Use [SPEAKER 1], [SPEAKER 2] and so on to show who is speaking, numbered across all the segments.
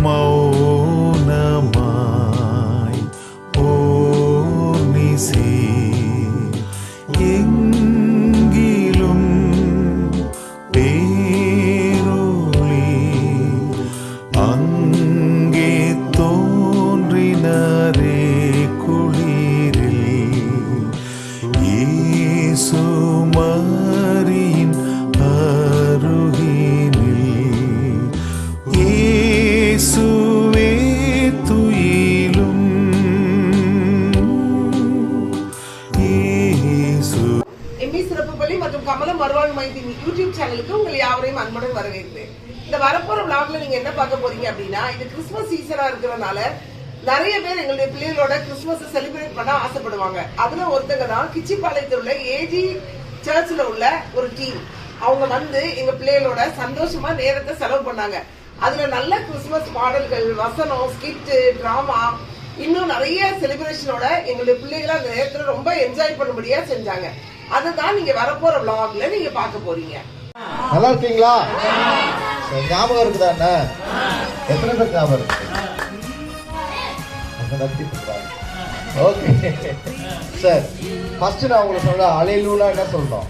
[SPEAKER 1] மௌனமாய் ஓர்மிசே எங்கிலும் பேரொளி அங்கே தோன்றினரே குளிரில் இயேசு மரியின் அருகினில் இயேசுவே துயிலும் இயேசு.
[SPEAKER 2] எம்மி சிறப்பு பள்ளி மற்றும் கமலம் மறுவாழ்வு மையத்தின் யூடியூப் சேனலுக்கு உங்களை யாவரையும் அன்புடன் வரவேற்கிறேன். இந்த வரப்போற விளாக்ல நீங்க என்ன பார்க்க போறீங்க அப்படின்னா, இது கிறிஸ்துமஸ் சீசனா இருக்கிறதுனால நிறைய பேர் எங்களுடைய பிள்ளைகளோட கிறிஸ்துமஸ் செலிப்ரேட் பண்ண ஆசைப்படுவாங்க. அதுல ஒருத்தங்க தான் கிச்சிப்பாளையத்தில் உள்ள ஏஜி சர்ச்ல உள்ள ஒரு டீம். அவங்க வந்து எங்க பிள்ளைகளோட சந்தோஷமா நேரத்தை செலவு பண்ணாங்க. அதுல நல்ல கிறிஸ்துமஸ் பாடல்கள், வசனம், ஸ்கிட், டிராமா, இன்னும் நிறைய செலிப்ரேஷனோட எங்களுடைய பிள்ளைகளை அந்த நேரத்துல ரொம்ப என்ஜாய் பண்ணும்படியா செஞ்சாங்க. அதுதான் நீங்க வரப்போற விளாக்ல நீங்க பார்க்க போறீங்க.
[SPEAKER 3] நல்லா இருக்கீங்களா? ஞாபகம் இருக்குதா? என்ன எத்தனை பேர் ஞாபகம் இருக்கு? ஓகே சார், ஃபர்ஸ்ட் நான் உங்களுக்கு சொல்றேன், அலையிலூனா என்ன சொல்லணும்?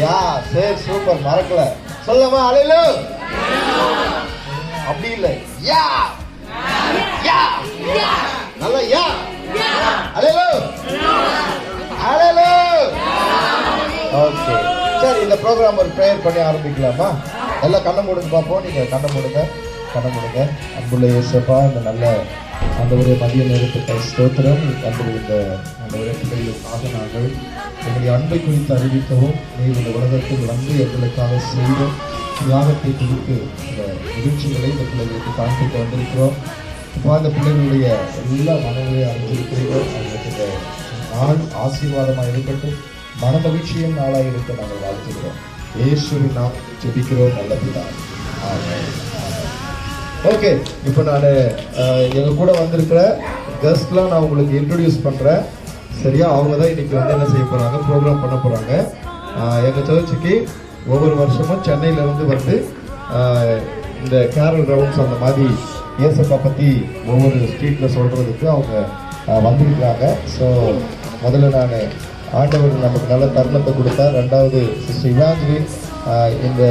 [SPEAKER 3] யா, சரி, சூப்பர், மறக்கல. சொல்லமா அலையிலு? அப்படி இல்லை, யா யா நல்லா யா அலையிலு அலையிலு. ஓகே சரி, இந்த ப்ரோக்ராம் ஒரு ப்ரேயர் பண்ணி ஆரம்பிக்கலாமா? எல்லாம் கண்ணை மூடுங்க பார்ப்போம். நீங்க கண்ணை மூடுங்க. அன்புள்ள இயேசுப்பா, இந்த நல்ல ஆண்டவரே மதிய நேரத்துக்கு ஸ்தோத்திரம். ஆண்டவரே, இந்த ஆண்டவரே பிள்ளைகளுக்காக நாங்கள் எங்களுடைய அன்பை குறித்து அறிவிக்கவும், நீர் இந்த உலகத்தில் வந்து எங்களுக்காக செய்த தியாகத்தை குறித்து இந்த நிகழ்ச்சிகளை இந்த பிள்ளைகளுக்கு காண்பிக்க வந்திருக்கிறோம். இப்போ அந்த பிள்ளைகளுடைய எல்லா மனங்களையும் அறிஞ்சிருக்கிறீர்கள். அவங்களுக்கு இந்த நாள் ஆசீர்வாதமாக இருக்கட்டும், மன மகிழ்ச்சியும் நாளாக இருக்க நாங்கள் வாழ்த்துக்கிறோம். இயேசுவின் நாம் ஜெபிக்கிறோம், நல்ல பிதாவே. ஆமென். ஓகே, இப்போ நான் எங்கள் கூட வந்திருக்கிற கெஸ்ட்லாம் நான் உங்களுக்கு இன்ட்ரடியூஸ் பண்ணுறேன். சரியா? அவங்க தான் இன்னைக்கு வந்து என்ன செய்ய போகிறாங்க, ப்ரோக்ராம் பண்ண போகிறாங்க. எங்கள் சர்ச்சுக்கு ஒவ்வொரு வருஷமும் சென்னையிலேருந்து வந்து இந்த கேரல் ரவுண்ட்ஸ் அந்த மாதிரி இயேசப்பா பற்றி ஒவ்வொரு ஸ்ட்ரீட்டில் சொல்கிறதுக்கு அவங்க வந்திருக்கிறாங்க. ஸோ முதல்ல நான் ஆண்டவர் நமக்கு நல்ல தருணத்தை கொடுத்தார். ரெண்டாவது சிஸ்டர் இவாஞ்சலின், இந்த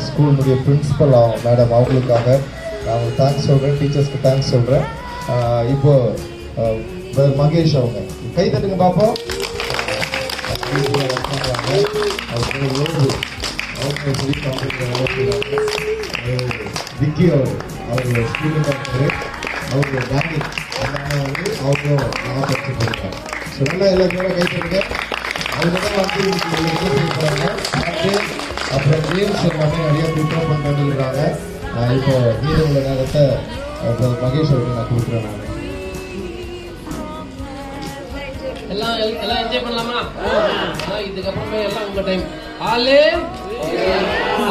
[SPEAKER 3] ஸ்கூலுடைய பிரின்சிபல் மேடம், அவங்களுக்காக நான் தேங்க்ஸ் சொல்கிறேன், டீச்சர்ஸ்க்கு தேங்க்ஸ் சொல்கிறேன். இப்போ மகேஷ் அவங்க கை தட்டுங்க பார்ப்போம். விக்கி அவர் ஸ்டூடெண்ட் அவங்க பேங்கி வந்து அவங்களும் நல்லா படிச்சுட்டு இருக்காங்க. ஸோ நல்லா எல்லாத்தையும் கை தட்டுங்க. அவங்க தான் வந்து செய்யப்படுறாங்க. அப்புறம் கேம்ஸ் எல்லாமே நிறைய ப்ரிப்பேர் பண்ணிட்டு இருக்கிறாங்க. இப்போ மீத உள்ள நேரத்தை மகேஷ் அவருக்கு நான் கொடுக்குறேன்.
[SPEAKER 4] எல்லாம் என்ஜாய் பண்ணலாமா? இதுக்கப்புறமே எல்லாம் உங்க டைம். ஆலே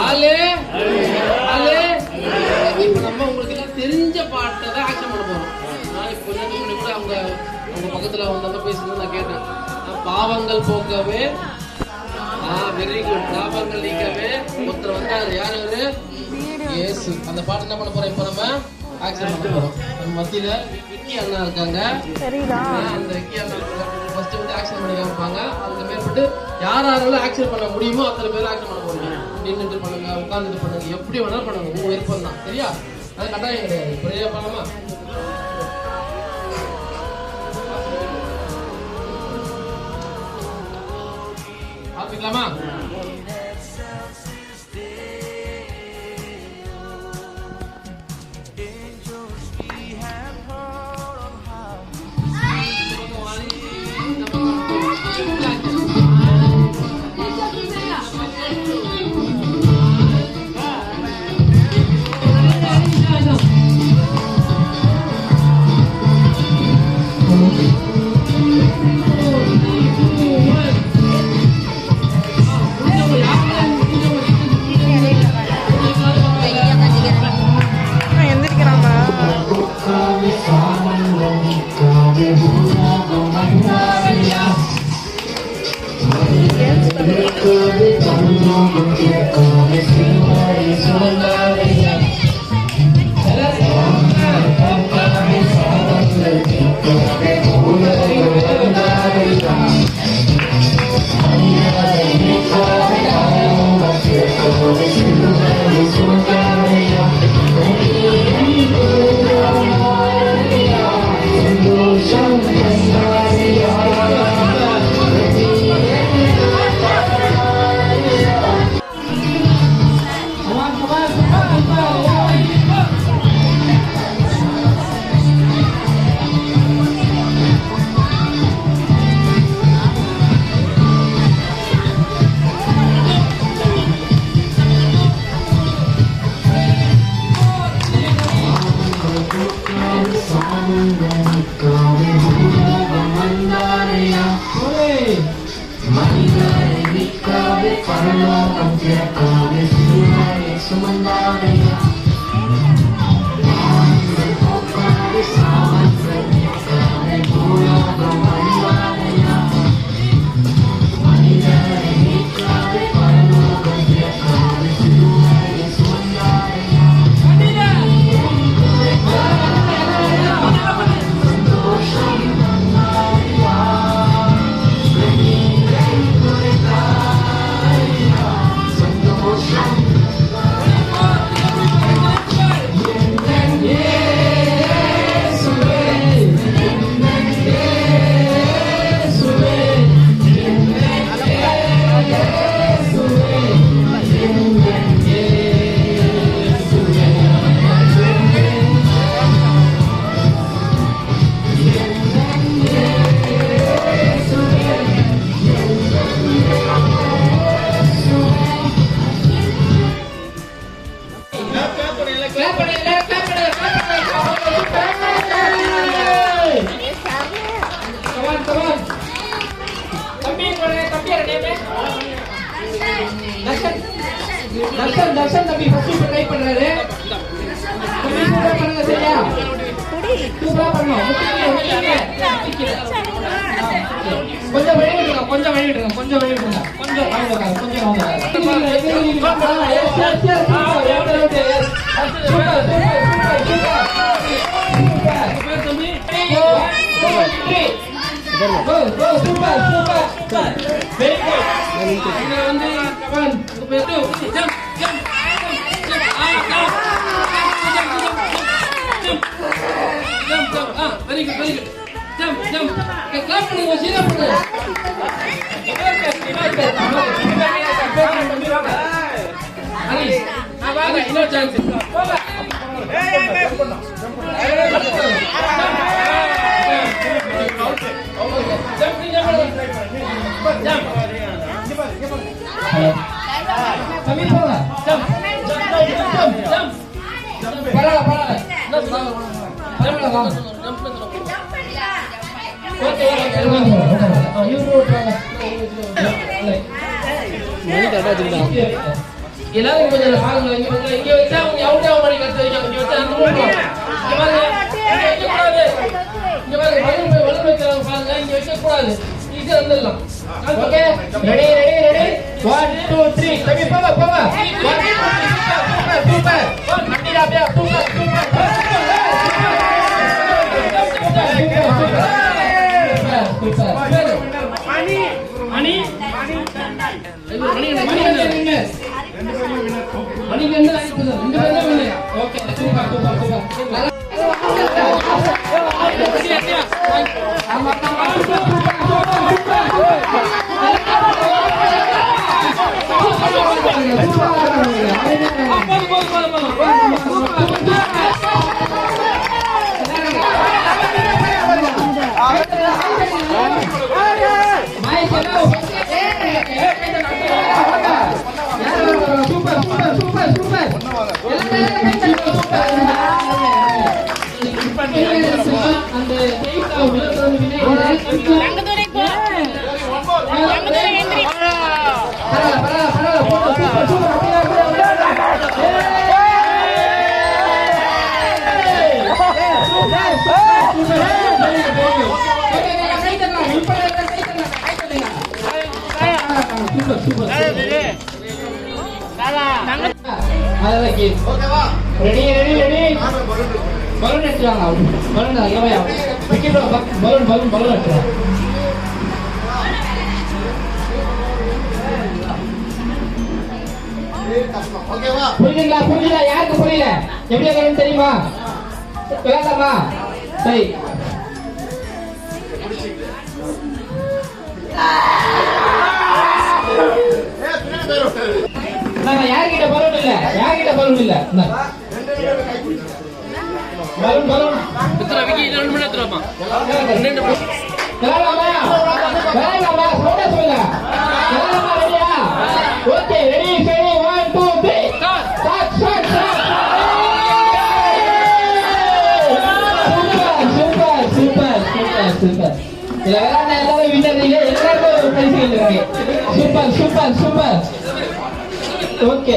[SPEAKER 4] ஆலே ஆலே. இப்போ நம்ம உங்களுக்கு எல்லாம் தெரிஞ்ச பாட்டை தான் ஆக்ஷன் பண்ண போறோம். நான் இப்போ கூட அவங்க பக்கத்துல வந்தப்ப பேசும்போது நான் கேட்டேன், பாவங்கள் போக்கவே, வெரி குட், பாவங்கள் நீக்கவே ஒருத்தர் வந்தாரு. யார் அவரு? இயேசு. அந்த பாட்டு என்ன பண்ண போறோம்? இப்போ நம்ம ஆக்ஷன் பண்ண போறோம். நம்ம மத்தியில விக்கி அண்ணா இருக்காங்க. அந்த விக்கி அண்ணா ஃபர்ஸ்ட் வந்து ஆக்ஷன் பண்ணி காமிப்பாங்க. அதுக்கு மேற்பட்டு யாரால ஆக்ஷன் பண்ண முடியுமோ அத்தனை பேர் ஆக்ஷன் பண்ண போறீங்க. நின்றுட்டு பண்ணுங்க, உட்கார்ந்துட்டு பண்ணுங்க, எப்படி வேணாலும் பண்ணுங்க, உங்க விருப்பம் தான். சரியா? அது கட்டாயம் கிடையாது. இப்படியே பண்ணலாமா? ஆரம்பிக்கலாமா? கிளாப் பண்ணுங்க கிளாப் பண்ணுங்க கமான் கமான் தம்பி போடுங்க தம்பி ரெடியே தர்ஷன் தம்பி ஃபர்ஸ்ட் ட்ரை பண்றாரு தம்பி சூப்பரா பண்ணுங்க சரியா சூப்பரா பண்ணணும் கொஞ்சம் வழி விட்டுங்க கொஞ்சம் வெரி குட் jump clap பண்ணுங்க சீதா பண்ணுங்க அனி இன்னொரு சான்ஸ் போங்க சமீர் போங்க jump பரவாயில்லை எல்லாரும் கொஞ்சம் பாருங்க இங்க வச்சா அவங்க அவுட் ஆக மாதிரி கத்து வைக்காங்க இங்க வச்சா அந்த மூணு இங்க பாருங்க இங்க பாருங்க வலு வைக்கிறாங்க பாருங்க இங்க வைக்க கூடாது ஈஸியா வந்துடலாம் ஓகே ரெடி 1 2 3 தம்பி போங்க 1 2 3 சூப்பர் வண்டிடா அப்படியே சூப்பர் balon எடுத்துவாங்க balon அங்கவே விக்கெட் balon எடுத்துவாங்க ஓகேவா புரியுதா யாருக்கு புரியல எப்படி வரணும் தெரியுமா வேண்டாமா சரி நான் யார்கிட்ட balon இல்ல balon எத்தனை விக்கி 2 மணி நேரத்துலமா 2 வேணாமா சவுண்டா சொல்லுங்க வேணாமா ரெடியா ஓகே ரெடி 1 2 3 ஸ்டார்ட் சூப்பர் இல்ல வேணா எல்லாரும் வின்னர் நீங்க எல்லாரும் ஒரு பிரைஸ் இருக்கு சூப்பர் ஓகே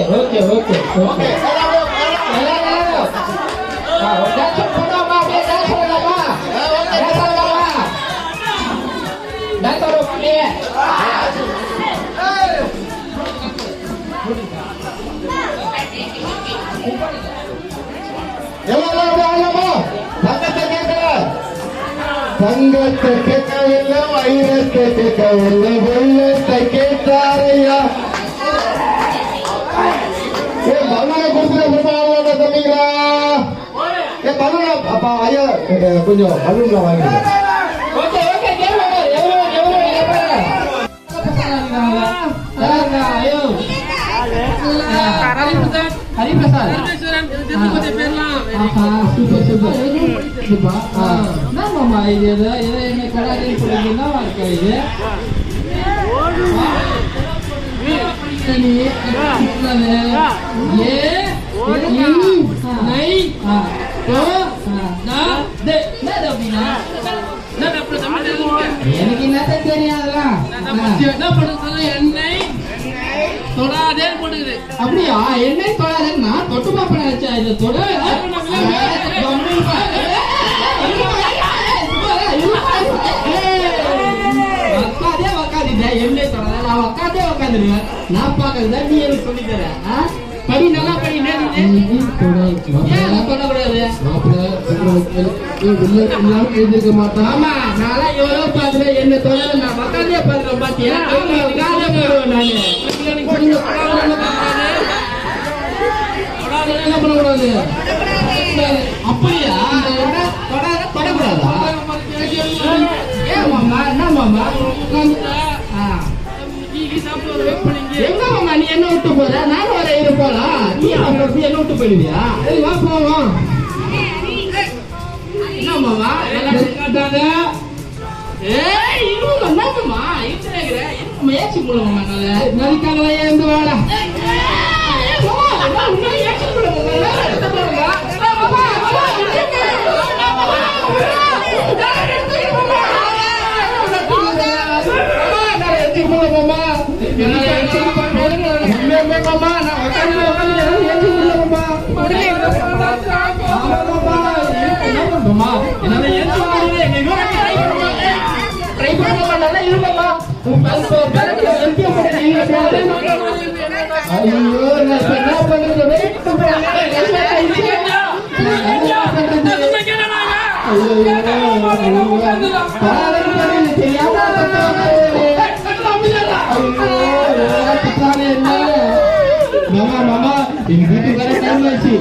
[SPEAKER 4] டான்ஸ் பண்ணுமா அப்படியே டான்ஸ் பண்ணலாமா டான்ஸ் ஆடுறோம் அப்படியே
[SPEAKER 3] தங்கத்தை கேட்கவில்லை வைரத்தை கேட்கவில்லை வெள்ளத்தை கேட்டாரையா பலூனை கொடுத்துட தம்பிங்களா பலூனா அப்பா ஐயா கொஞ்சம் பலூன்ல வாங்கிடுங்க ஹரிபிரசாத் ஆமாமா இது என்ன கடாதி சொல்லிங்கன்னா வாழ்க்கை இது
[SPEAKER 4] நை ஓ நா டே என்ன அப்படினா நான் அப்படி தமிழ் எழுதுறேன்
[SPEAKER 5] எனக்கு என்னத்த தெரியாதா
[SPEAKER 4] என்ன பண்ணுது எண்ணெய் தொடாதே போடுது
[SPEAKER 5] அப்படியா எண்ணெய் தொடாதேன்னா தொட்டு பாப்ப நினைச்சா இது தொட உக்காதே உக்காந்துட்ட எண்ணெய் தொடாத நான் உக்காதே உக்காந்துருவேன் நான் பாக்குறத நீ எனக்கு சொல்லி தர படி நல்லா படி எழுதிருக்க மாட்டேன் ஆமா நான் எவ்வளவு பாத்துற என்ன தொலை நான் உக்காந்தே பாக்குறேன் பாத்தியா என்ன பண்ணக்கூடாது அப்படியா தொடக்கூடாதா ஏன் மாமா என்ன மாமா எங்க மாமா நீ என்ன விட்டு போற நானும் வர இரு போலாம் நீ என்ன விட்டு போயிடுவியா வா போவோம் என்ன மாமா காட்டாத ஏய் இவங்க என்னமா இருக்கிற முயற்சி மூலமா நதிக்காக ஏந்து வாடா மாமா மாமா எங்க வீட்டுக்கு வர டைம் ஆச்சு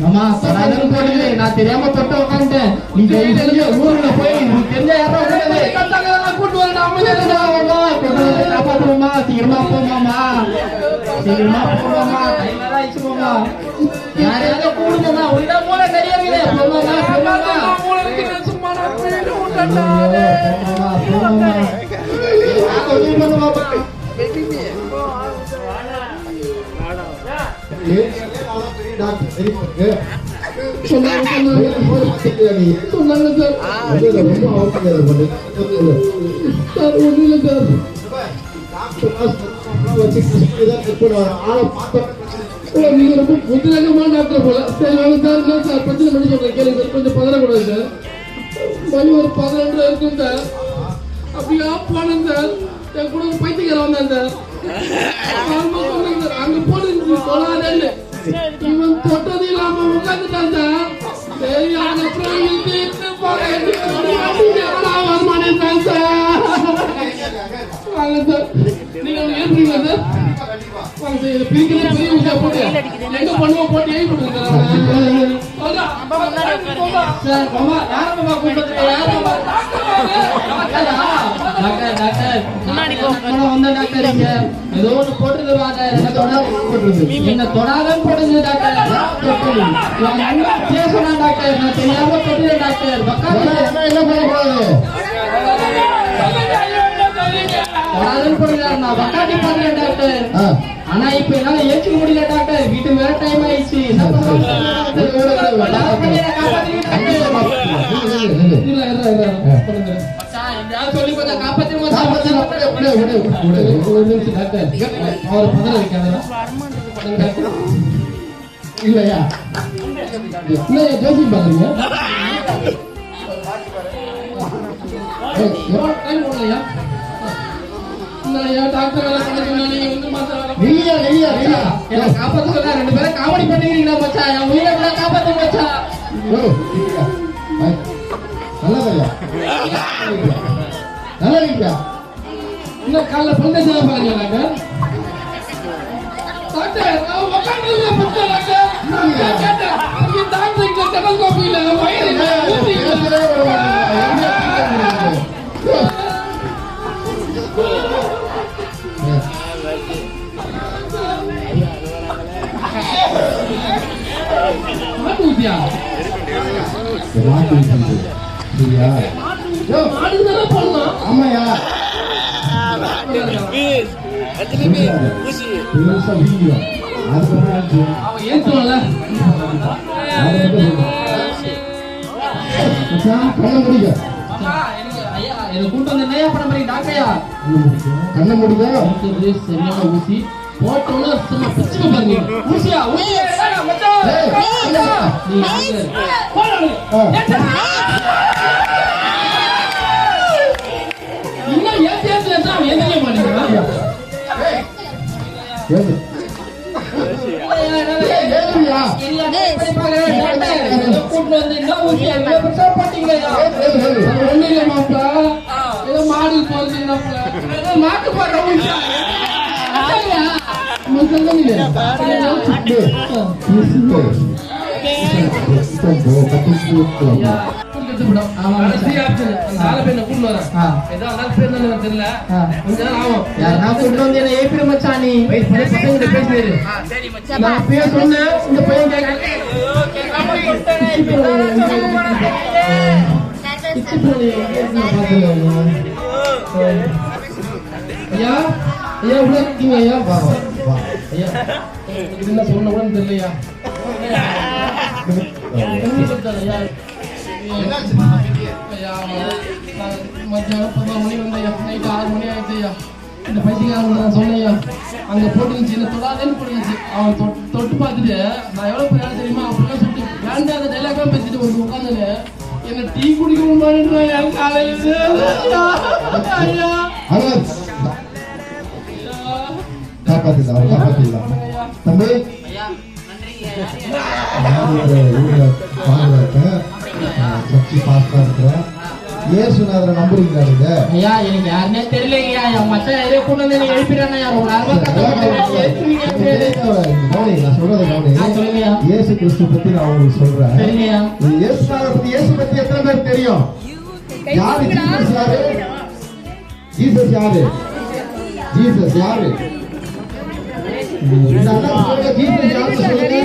[SPEAKER 5] மாமா சடாதன்னு போடுது நான் தெரியாம தொட்ட உட்காந்துட்டேன் நீ தெரிஞ்ச ஊர்ல போய் தெரிஞ்ச யாரும் கூட்டு வந்து காப்பாற்றுவோமா சீக்கிரமா போமாமா சீக்கிரமா போமாமா டைம் ஆயிடுச்சு மாமா யாரையாவது கூடுமா உள்ள மூல நிறைய இருக்குது போமாமா நீங்க ரொம்ப புத்திரகமான டாக்டர் போல சார் பிரச்சனை பண்ணி சொல்றேன் கேளுங்க கொஞ்சம் பதறக்கூடாது சார் மணி ஒரு 12 இருக்கும் சார் அப்படியா போனேன் சார் என் கூட பைத்தியக்கார வந்தேன் சார் அங்க போனது சொல்லாதேன்னு இவன் தொட்டது இல்லாம உட்காந்துட்டான் சார் சரி அதுக்கப்புறம் வருமானேன் சார் வாங்க சார் நீங்க ஏற்பீங்களா சார் வாங்க சார் இதை பிரிக்கிறதே பெரிய விஷயம் போட்டு எங்க பண்ணுவோம் போட்டு ஏன் பண்ணுங்க சார் மாமா யார மாமா கூப்பிட்டு டாக்டர் டாக்டர் முன்னாடி வந்த டாக்டர் இங்க ஏதோ ஒன்று போட்டுது என்ன தொடாதன்னு போடுது டாக்டர் பேசணும் டாக்டர் நான் தெரியாம போட்டுது டாக்டர் என்ன பண்ணக்கூடாது தொடாதன்னு போடுது நான் பக்காட்டி பாக்குறேன் டாக்டர் ஆனா இப்ப என்னால ஏற்றுக்க முடியல டாக்டர் வீட்டுக்கு வேற டைம் ஆயிடுச்சு சொல்லி கொஞ்சம் இல்லையா இல்லையா ஜோசி பாக்குறீங்க காப்பாத்து ரெண்டு பேரும் காமெடி பண்ணிக்கிறீங்களா மச்சா என் உயிரை கூட காப்பாத்து மச்சா நல்லா இருக்கா இன்னும் காலைல பந்தேஜ் பாருங்க டாக்டர் நான் உட்கார்ந்து பச்சா டாக்டர் டாக்டர் இங்க டெலஸ்கோப் இல்ல வயிறு மாட்டுதியா சரியா மாட்டுதானே பண்ணலாம் ஆமாயா
[SPEAKER 3] பெருசா வீடியோ அதுக்கப்புறம்
[SPEAKER 5] அவன் ஏத்துவான்ல
[SPEAKER 3] கண்ணை முடிக்க
[SPEAKER 5] ஐயா என்ன கூட்டு வந்து என்னையா பண்ண போறீங்க டாக்டரையா
[SPEAKER 3] கண்ணை முடிக்க
[SPEAKER 5] சரியான ஊசி போட்டோன்னு சும்மா பிச்சுக்க பாருங்க ஊசியா ஊசியா மச்சான் இன்னும் ஏத்து அவன் எந்திரிக்க மாட்டேங்கிறான் கூட்டு வந்து என்ன ஊசியா போட்டீங்களா ஒண்ணு இல்ல மாப்பிள ஏதோ மாடு போகுது மாட்டு போடுற ஊசியா ஐயா ஐயா உள்ள இருக்கீங்க ஐயா ஐயா என்ன சொன்ன கூட தெரியலையா மத்தியானம் 10 மணி வந்தையா நைட்டு 6 மணி ஆயிடுச்சு இந்த பைத்தியக்காரன் நான் சொன்னையா அங்க போட்டுருந்துச்சு என்ன தொடாதேன்னு போட்டுருந்துச்சு அவன் தொட்டு பார்த்துட்டு நான் எவ்வளவு பெரிய ஆள் தெரியுமா அப்படிலாம் சொல்லிட்டு வேண்டாத டைலாக்லாம் பேசிட்டு வந்து உட்காந்துன்னு என்ன டீ குடிக்க முடியுமான்னு காலையில ஐயா
[SPEAKER 3] காப்பாத்திடலாம் தம்பி சர்ச்சி பாஸ்டா இருக்கிறேன் இயேசுநாதரை நம்புறீங்களா நீங்க
[SPEAKER 5] ஐயா எனக்கு யாருன்னே தெரியலையா என் மச்சான் எதோ கொண்டு வந்து எழுப்பிடுறானே
[SPEAKER 3] நான் சொல்றதை கவனி இயேசு கிறிஸ்து பத்தி நான் உங்களுக்கு சொல்றேன் இயேசுநாதரை பத்தி இயேசு பத்தி எத்தனை பேர் தெரியும் யாரு ஜீசஸ் யாரு ஜீசஸ் யாரு ஜீசஸ் யாரு ஜீசஸ் யாரு சொல்லுங்க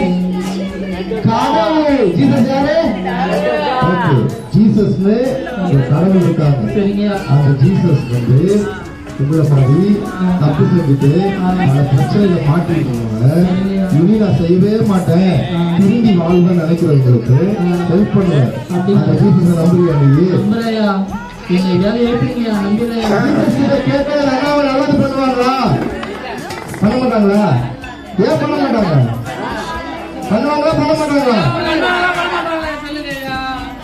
[SPEAKER 3] கடவுள் ஜீசஸ் யாரு ஜீசஸ்ல கடவுள் இருக்காங்க அந்த ஜீசஸ் வந்து உங்களை மாதிரி தப்பு செஞ்சுட்டு பல பிரச்சனைகளை மாட்டிருக்கவங்க இனி நான் செய்யவே மாட்டேன் திரும்பி வாழ்வேன் நினைக்கிறவங்களுக்கு ஹெல்ப் பண்ணுவேன் அந்த ஜீசஸை நம்புறியா நீ கேட்க நல்லது பண்ணுவாங்களா பண்ண மாட்டாங்களா ஏன் பண்ண மாட்டாங்க பண்ணுவாங்களா பண்ண மாட்டாங்களா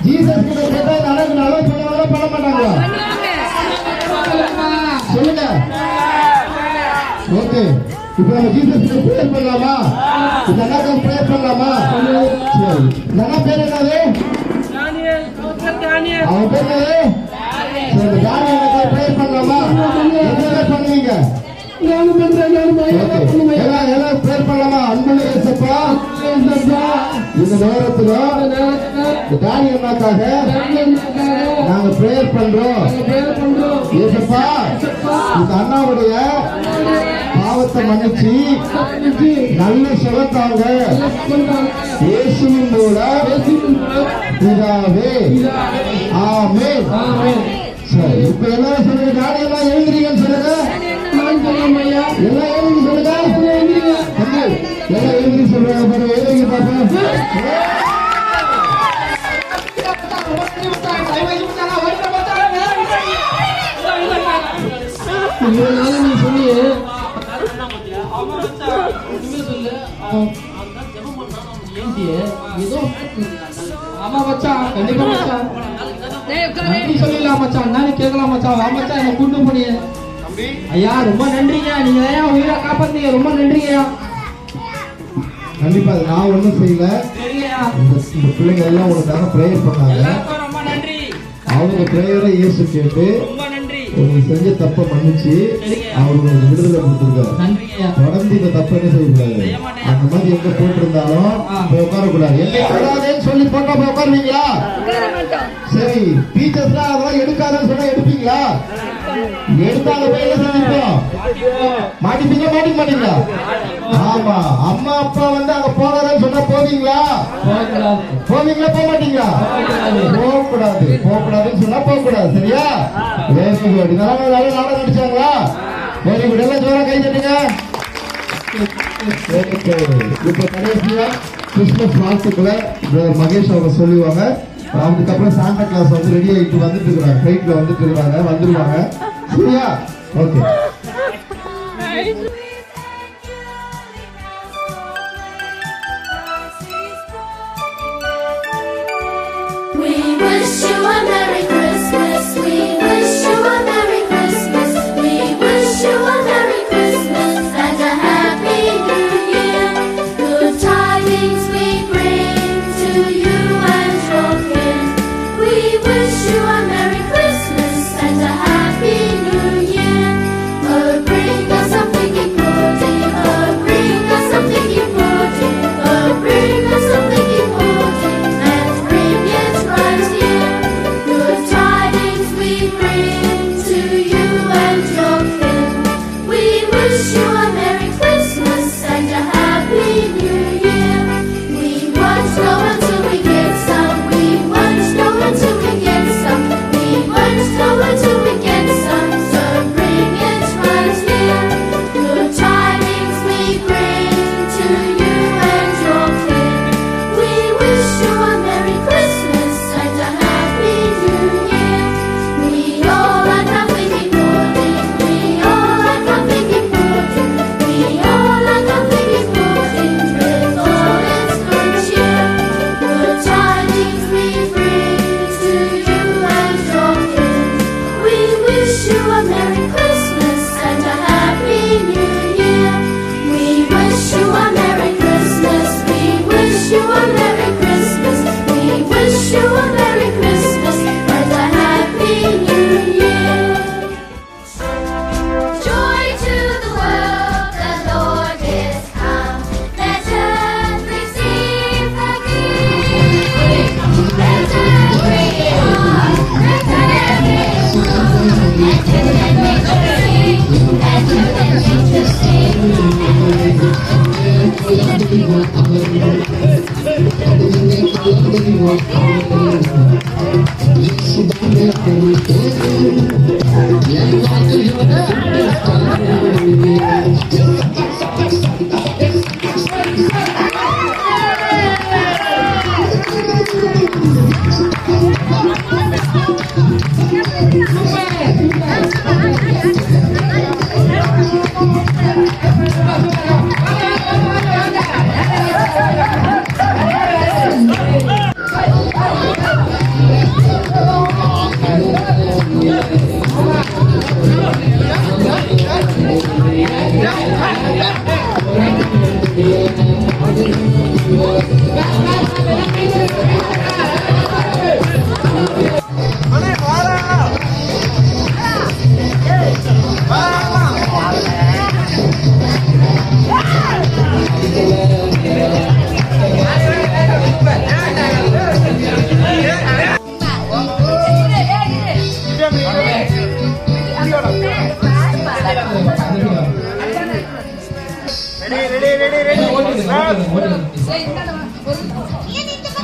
[SPEAKER 3] ஜீசஸ் கிட்ட கேட்டா நல்லது நல்லது பண்ணுவாங்களா பண்ண மாட்டாங்களா சொல்லுங்க ஓகே இப்ப நம்ம ஜீசஸ் கிட்ட ப்ரேயர் பண்ணலாமா இந்த அண்ணாக்கு ப்ரேயர் பண்ணலாமா சரி நல்ல பேர் என்னது அவன் பேர் என்னது சரி தானியேலுக்கு ப்ரேயர் பண்ணலாமா என்ன பண்ணுவீங்க எல்லாம் ப்ரேயர் பண்ணலாமா அன்புள்ள இயேசுப்பா இந்த நேரத்துல தானியேலுக்காக நாங்க ப்ரேயர் பண்றோம் இயேசுப்பா இந்த அண்ணாவுடைய பாவத்தை மன்னிச்சு நல்ல சுகத்தாங்க இயேசுவின் மூலம் பிதாவே ஆமென் சரி இப்ப எல்லாரும் சொல்லுங்க தானியேலா எழுந்திரீங்கன்னு சொல்லுங்க எல்லாம் எழுதி சொல்லுங்க எல்லாம் எழுதி சொல்றாங்க பாருங்க எழுதி பாப்போம்
[SPEAKER 5] நீ சொல்லி ஆமா மச்சான் கண்டிப்பா மச்சான் சொல்லிடலாம் மச்சான் நானே கேட்கலாம் மச்சான் வா மச்சான் என்ன கூட்டு போனீங்க ஐயா ரொம்ப நன்றிங்க நீங்க ஏன் உயிரை காப்பாத்தீங்க ரொம்ப நன்றிங்க
[SPEAKER 3] கண்டிப்பா அது நான் ஒண்ணும் செய்யல இந்த பிள்ளைங்க எல்லாம் உனக்காக ப்ரேயர் பண்ணாங்க அவங்க ப்ரேயரை இயேசு கேட்டு நீ செஞ்ச தப்பை மன்னிச்சு அவங்களுக்கு விடுதலை கொடுத்துருக்காரு தொடர்ந்து இந்த தப்பை என்ன செய்யக்கூடாது அந்த மாதிரி எங்க போட்டிருந்தாலும் போய் உட்காரக்கூடாது என்ன கூடாதுன்னு சொல்லி போட்டா போய் உட்காருவீங்களா சரி டீச்சர்ஸ்லாம் அதெல்லாம் எடுக்காதுன்னு சொன்னா எடுப்பீங்களா எடுத்தாங்க போய் என்ன செஞ்சிருப்போம் மாட்டிப்பீங்க மாட்டிக்க மாட்டீங்களா ஆமா அம்மா அப்பா வந்து அங்க போகாதன்னு சொன்னா போவீங்களா போவீங்களா போக மாட்டீங்களா போகக்கூடாதுன்னு சொன்னா போகக்கூடாது சரியா இதெல்லாம் நாடகம் நடிச்சாங்களா
[SPEAKER 5] வெரி குட். எல்லாம் ஜோரா கை தட்டுங்க. இப்போ கடைசியா கிறிஸ்துமஸ் வாழ்த்துக்களை மகேஷ் அவங்க சொல்லுவாங்க. அதுக்கப்புறம் சாண்டா கிளாஸ் வந்து ரெடி ஆகிட்டு வந்துட்டு இருக்கிறாங்க, ஃபிளைட்ல வந்துட்டு இருக்காங்க, வந்துருவாங்க. சரியா? Okay.
[SPEAKER 6] We wish you a Merry Christmas. We wish you a Merry Christmas. We wish you a Merry Christmas and a Happy New Year. Good tidings we bring to you and your kin. We wish you a Merry Christmas and a Happy New Year. Oh, bring us something important. Oh, bring us something important. Oh, bring us something important. And bring it right here. Good tidings we bring to you and your kin. We wish you a Merry Christmas and a Happy New Year. We won't go until we get some. We won't go until we get some. We won't go until we get some. So bring it right here. Good tidings we bring to you and your kin. We wish you a Merry Christmas and a Happy New Year. We all are nothing important. We all are nothing important. We all are nothing important. With all its good cheer. Good tidings we bring to you and your kin. We wish you a Merry Christmas and a Happy New Year. We wish you a Merry Christmas. We wish you a Merry Christmas. We wish you a Merry Christmas and a Happy New Year. Joy to the world, the Lord is come. Let earth receive her gift. Let earth bring it on. Let earth bring it on. And to the nature sing. And to the nature sing.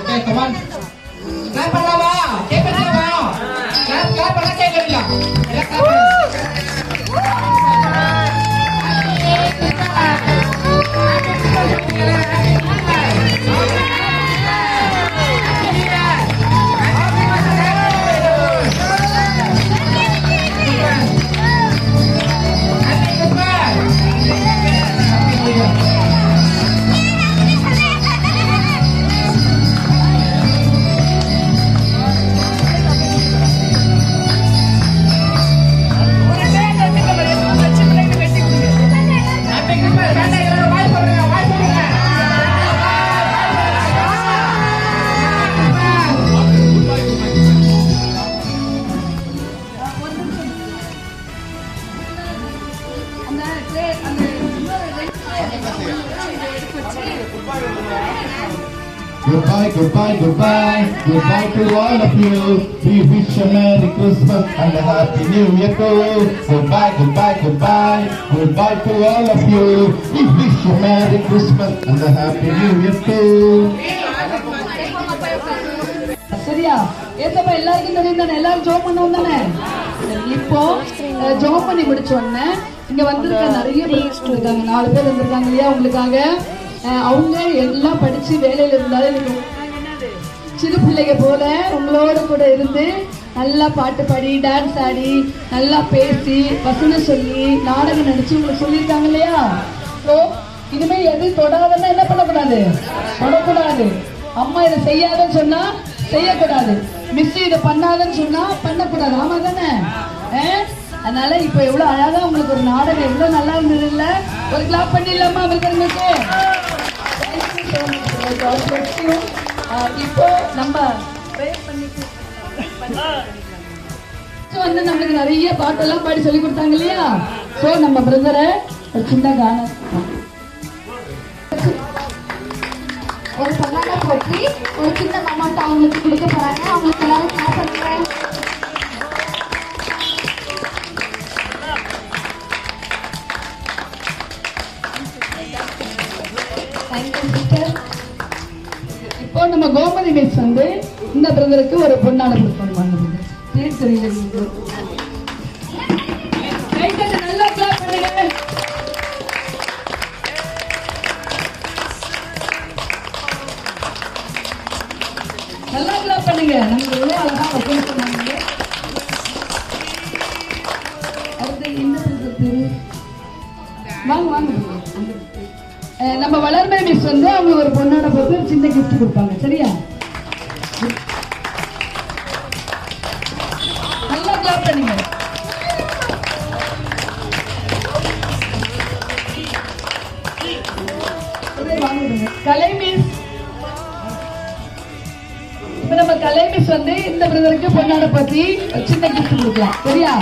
[SPEAKER 5] Okay, come on. Clap பண்ணலாமா? Cake பண்ணலாமா? clap பண்ண cake கட்டலாம். எல்லாம் clap பண்ணுங்க. Goodbye, goodbye, goodbye, goodbye to all of you. We wish a Merry Christmas and a Happy New Year too. Goodbye, goodbye, goodbye, goodbye to all of you. We wish a Merry Christmas and a Happy New Year too.
[SPEAKER 7] சரியா? ஏத்தப்ப எல்லாருக்கும் தெரியும் தானே? எல்லாரும் ஜோம் பண்ணோம் தானே? இப்போ ஜோம் பண்ணி முடிச்ச உடனே இங்க வந்திருக்க நிறைய பேர் இருக்காங்க, 4 பேர் வந்திருக்காங்க இல்லையா உங்களுக்காக. அவங்க எல்லாம் படிச்சு வேலையில இருந்தாலும் எனக்கு சிறு பிள்ளைங்க போல உங்களோட கூட இருந்து நல்லா பாட்டு பாடி டான்ஸ் ஆடி நல்லா பேசி வசனம் சொல்லி நாடகம் நடிச்சு உங்களுக்கு சொல்லியிருக்காங்க இல்லையா. ஸோ இனிமே எது தொடாதன்னா என்ன பண்ணக்கூடாது, தொடக்கூடாது. அம்மா இதை செய்யாதன்னு சொன்னா செய்யக்கூடாது, மிஸ் இதை பண்ணாதன்னு சொன்னா பண்ணக்கூடாது. ஆமா தானே? அதனால இப்ப எவ்வளவு அழகா உங்களுக்கு ஒரு நாடகம் எவ்வளவு நல்லா இருந்தது இல்ல? ஒரு கிளாப் பண்ணிடலாமா அவர்களுக்கு? இப்போ நம்ம வந்து நம்மளுக்கு நிறைய பாட்டெல்லாம் பாடி சொல்லி கொடுத்தாங்க இல்லையா. சோ நம்ம பிரதரை ஒரு சின்ன கானம்,
[SPEAKER 6] ஒரு பொண்ணாட போட்டி ஒரு சின்ன அமௌண்ட் அவங்களுக்கு கொடுக்க போறாங்க. அவங்களுக்கு எல்லாரும் கிளாப் பண்ணுறேன்.
[SPEAKER 7] இப்போ நம்ம கோமதி மிஸ் வந்து இந்த பிரதருக்கு ஒரு பொண்ணாட கொடுப்பாங்க. பேர் தெரியல, நல்லா கிளாப் பண்ணுங்க. நல்லா கிளாப் பண்ணுங்க. நம்ம எவ்வளவு அழகா வசனம் சொன்னாங்க. அடுத்து என்ன பேரு? வாங்க வாங்க. நம்ம வளர்மை மிஸ் வந்து அவங்க ஒரு பொண்ணோட போட்டு சின்ன கிஃப்ட் கொடுப்பாங்க. சரியா? நல்லா கிளாப் பண்ணுங்க. கலை மிஸ், இப்ப நம்ம கலை மிஸ் வந்து இந்த பிரதருக்கு பொண்ணோட பத்தி சின்ன கிஃப்ட் கொடுக்கலாம். சரியா?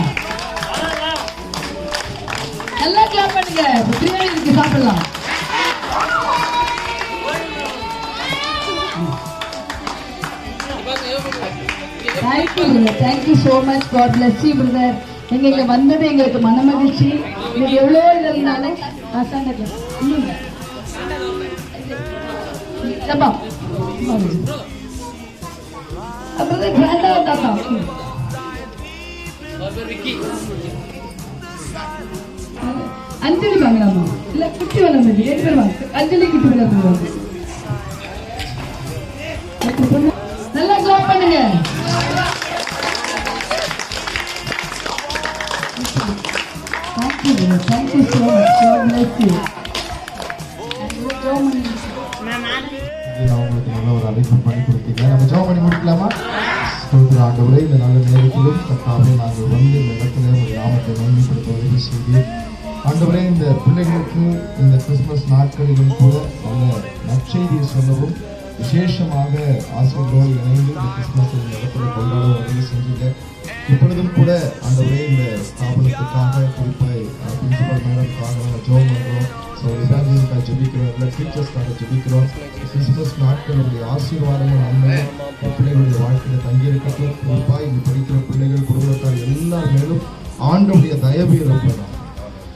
[SPEAKER 7] நல்லா கிளாப் பண்ணுங்க. பிரியாணி இருக்கு, சாப்பிடலாம். Thank you so much. God bless you brother. நீங்க இங்க வந்தது எங்களுக்கு மன மகிழ்ச்சி. இன்னைக்கு எவ்வளோ இது இருந்தாலும் அஞ்சலி வாங்கலாமா? இல்ல குட்டி வளர்ந்தது 7 பேர் வாங்க. அஞ்சலி குட்டி வளர்ந்து நல்லா கிளாப் பண்ணுங்க. Thank you so much. God bless you.
[SPEAKER 3] உங்களுக்கு நல்ல ஒரு அழைப்பு பண்ணி கொடுத்தீங்க. நம்ம ஜெபம் பண்ணி முடிக்கலாமா? ஸ்தோத்திர ஆண்டவரே, இந்த நல்ல நேரத்திலும் கர்த்தாவே நாங்கள் வந்து இந்த இடத்துல ஒரு நாமத்தை மேன்மைப்படுத்த உதவி செய்து ஆண்டவரே, இந்த பிள்ளைகளுக்கு இந்த கிறிஸ்துமஸ் நாட்களிலும் கூட நல்ல நற்செய்தியை சொல்லவும் விசேஷமாக ஆசிரியர்களோடு இணைந்து இந்த கிறிஸ்துமஸ் இந்த இடத்துல கொண்டாட உதவி செஞ்சீங்க. இப்பொழுதும் கூட ஆண்டவரே, இந்த ஸ்தாபனத்துக்காக குறிப்பாக பிரின்சிபல் மேடம்காக நம்ம ஜெபம் பண்ணுறோம். ஸோ இவாஞ்சலிஸ்டாக ஜெபிக்கிறோம், இல்லை டீச்சர்ஸ்க்காக ஜெபிக்கிறோம். கிறிஸ்துமஸ் நாட்களுடைய ஆசீர்வாதங்கள் நன்மை பிள்ளைகளுடைய வாழ்க்கையில் தங்கியிருக்கட்டும். குறிப்பாக இங்கு படிக்கிற பிள்ளைகள் குடும்பத்தார் எல்லார் மேலும் ஆண்டவருடைய தயவு இருப்பதான்.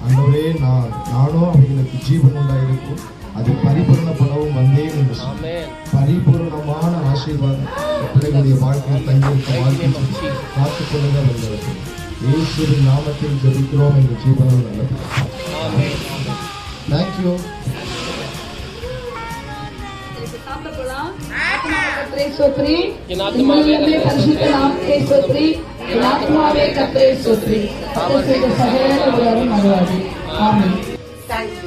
[SPEAKER 3] ஆண்டவரே, நானும் அவைகளுக்கு ஜீவன் உண்டாயிருக்கும், அது பரிபூர்ணப்படவும் வந்தேன் என்று சொன்ன பரிபூர்ணமான ஆசீர்வாதம் பிள்ளைகளுடைய வாழ்க்கையில் தங்கியிருக்க வாழ்க்கை காத்துக் கொள்ளுங்க வந்தவர்கள். இயேசுவின் நாமத்தில் ஜெபிக்கிறோம் என்று ஜீவனம் நல்லது. தேங்க்யூ.
[SPEAKER 2] தேங்க்யூ.